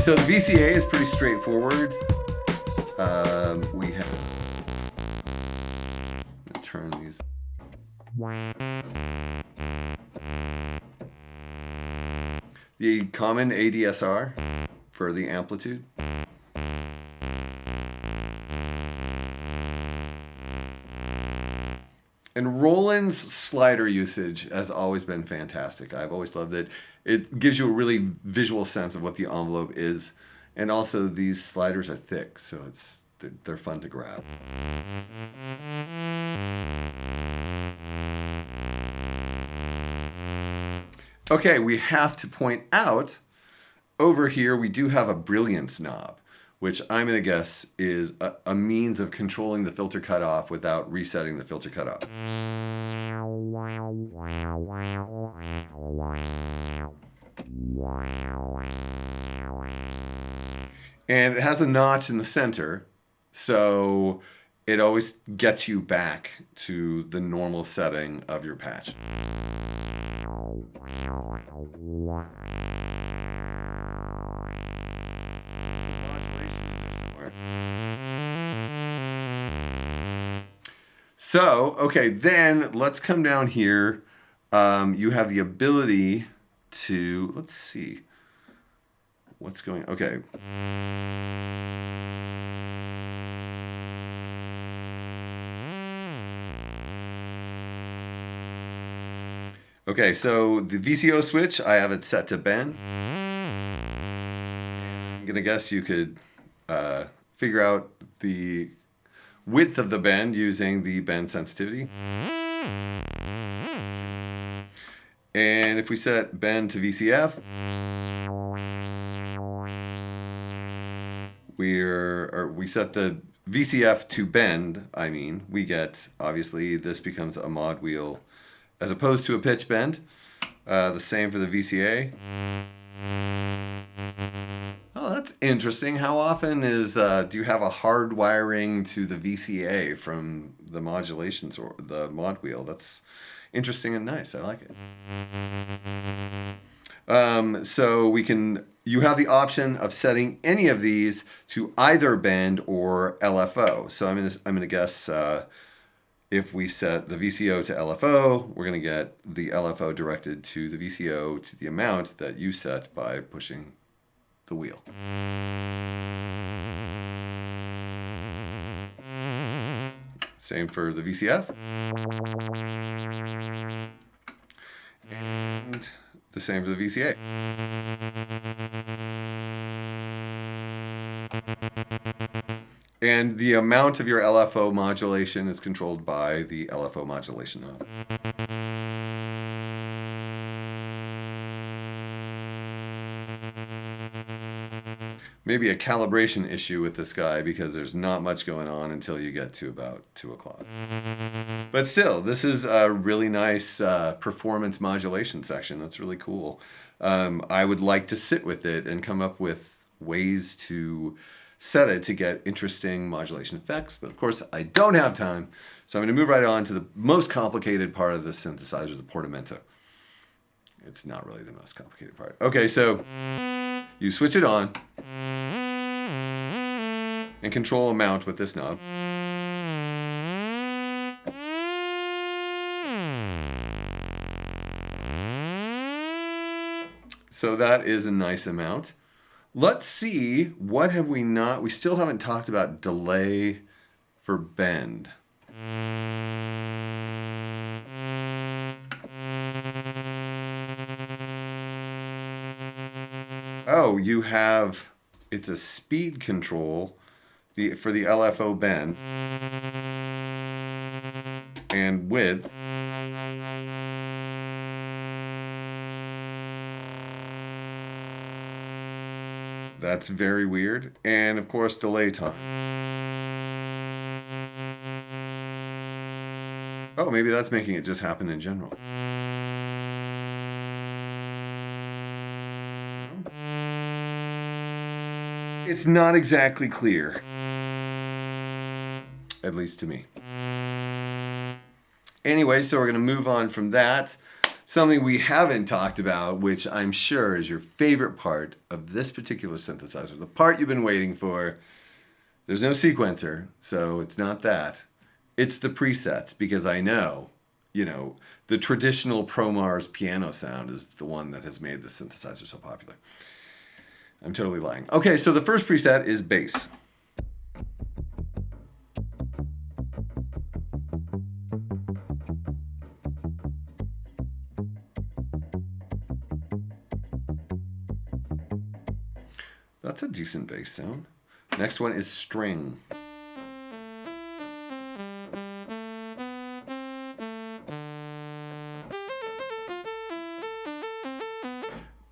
So the VCA is pretty straightforward. We have turn these. The common ADSR for the amplitude. And Roland's slider usage has always been fantastic. I've always loved it. It gives you a really visual sense of what the envelope is. And also these sliders are thick, so they're fun to grab. Okay, we have to point out over here we do have a brilliance knob, which I'm going to guess is a means of controlling the filter cutoff without resetting the filter cutoff. And it has a notch in the center, so it always gets you back to the normal setting of your patch. Some modulation in there somewhere. So, okay, then let's come down here. You have the ability to, let's see what's going on. Okay. Okay, so the VCO switch, I have it set to bend. I'm gonna guess you could figure out the width of the bend using the bend sensitivity. And if we set bend to VCF, we set the VCF to bend, we get, obviously, this becomes a mod wheel as opposed to a pitch bend. The same for the VCA. Oh, that's interesting. How often do you have a hard wiring to the VCA from the modulations or the mod wheel? That's interesting and nice. I like it. So you have the option of setting any of these to either bend or LFO. So I'm gonna guess if we set the VCO to LFO, we're gonna get the LFO directed to the VCO to the amount that you set by pushing the wheel. Same for the VCF. And the same for the VCA. And the amount of your LFO modulation is controlled by the LFO modulation knob. Maybe a calibration issue with this guy because there's not much going on until you get to about 2 o'clock. But still, this is a really nice performance modulation section. That's really cool. I would like to sit with it and come up with ways to set it to get interesting modulation effects. But of course, I don't have time. So I'm going to move right on to the most complicated part of the synthesizer, the Portamento. It's not really the most complicated part. Okay, so you switch it on and control amount with this knob. So that is a nice amount. Let's see, what have we not? We still haven't talked about delay for bend. Oh, you have, it's a speed control for the LFO bend and width. That's very weird. And of course, delay time. Oh, maybe that's making it just happen in general. It's not exactly clear. At least to me. Anyway, so we're going to move on from that. something we haven't talked about, which I'm sure is your favorite part of this particular synthesizer, the part you've been waiting for. There's no sequencer, so it's not that. It's the presets, because I know, the traditional Promars piano sound is the one that has made the synthesizer so popular. I'm totally lying. Okay, so the first preset is bass. That's a decent bass sound. Next one is string.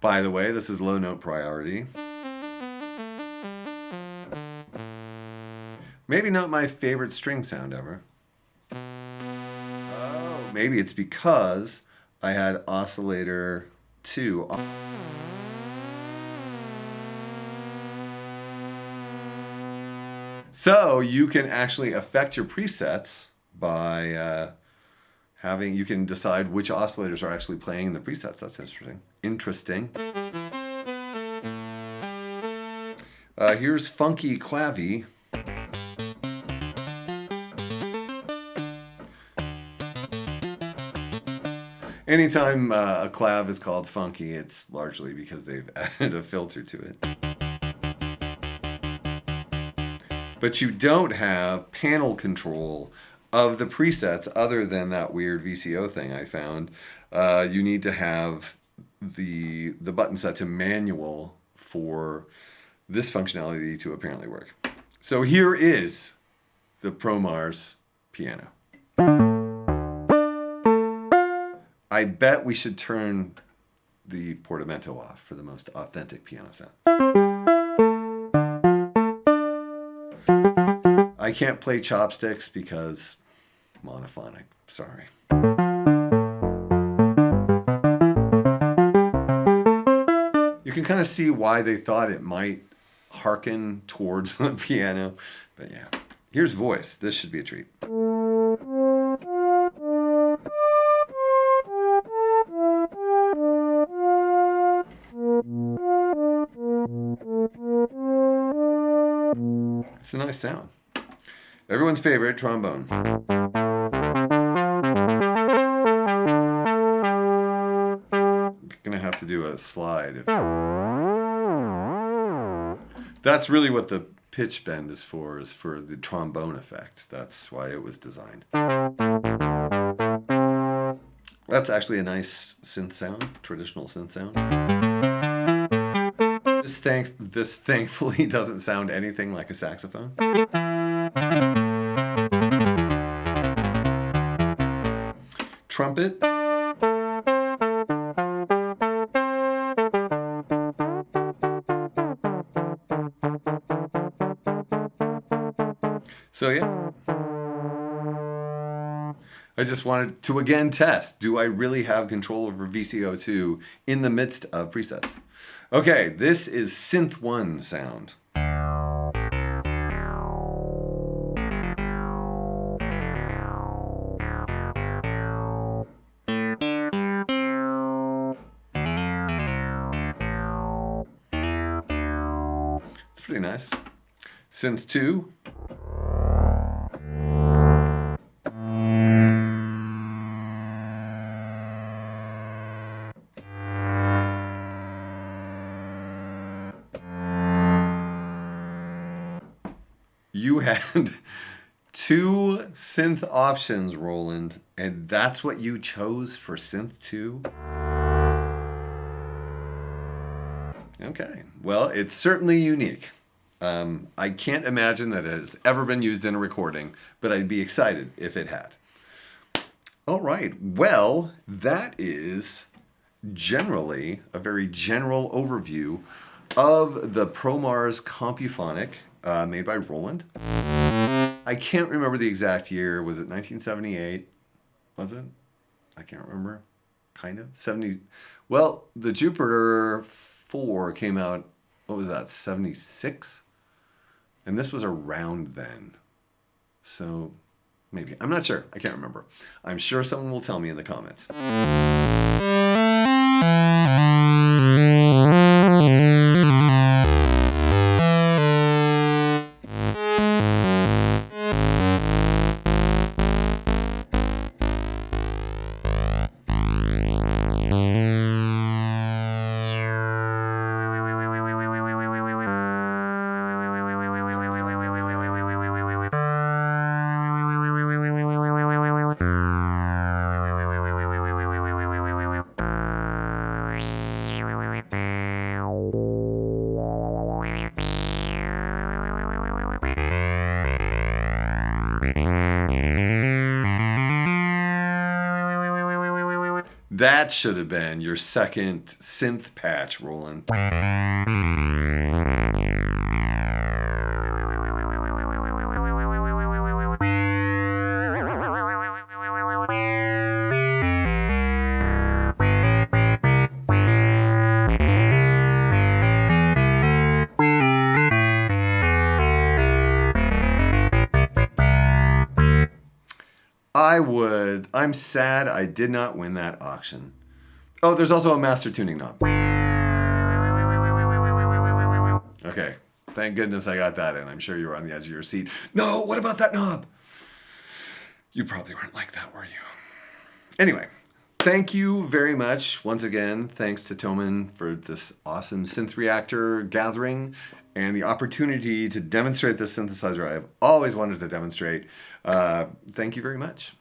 By the way, this is low note priority. Maybe not my favorite string sound ever. Oh, maybe it's because I had oscillator 2. So you can actually affect your presets by you can decide which oscillators are actually playing in the presets. That's interesting. Here's funky clavy. Anytime a clav is called funky, it's largely because they've added a filter to it. But you don't have panel control of the presets other than that weird VCO thing I found. You need to have the button set to manual for this functionality to apparently work. So here is the Promars piano. I bet we should turn the Portamento off for the most authentic piano sound. I can't play chopsticks because monophonic. Sorry. You can kind of see why they thought it might harken towards the piano. But yeah, here's voice. This should be a treat. It's a nice sound. Everyone's favorite, trombone. Gonna have to do a slide. That's really what the pitch bend is for the trombone effect. That's why it was designed. That's actually a nice synth sound, traditional synth sound. This thankfully doesn't sound anything like a saxophone. Trumpet. So yeah, I just wanted to again test, do I really have control over VCO2 in the midst of presets? Okay, this is Synth 1 sound. It's pretty nice. Synth 2. You had 2 synth options, Roland, and that's what you chose for Synth 2? Okay, well, it's certainly unique. I can't imagine that it has ever been used in a recording, but I'd be excited if it had. All right, well, that is generally a very general overview of the Promars Compuphonic made by Roland. I can't remember the exact year. Was it 1978? Was it? I can't remember. Kind of. 70. Well, the Jupiter 4 came out, what was that, 76? And this was around then. So Maybe. I'm not sure. I can't remember. I'm sure someone will tell me in the comments. That should have been your second synth patch, Roland. I'm sad I did not win that auction. Oh, there's also a master tuning knob. Okay, thank goodness I got that in. I'm sure you were on the edge of your seat. No, what about that knob? You probably weren't like that, were you? Anyway, thank you very much. Once again, thanks to Thomann for this awesome Synth Reactor gathering and the opportunity to demonstrate this synthesizer I've always wanted to demonstrate. Thank you very much.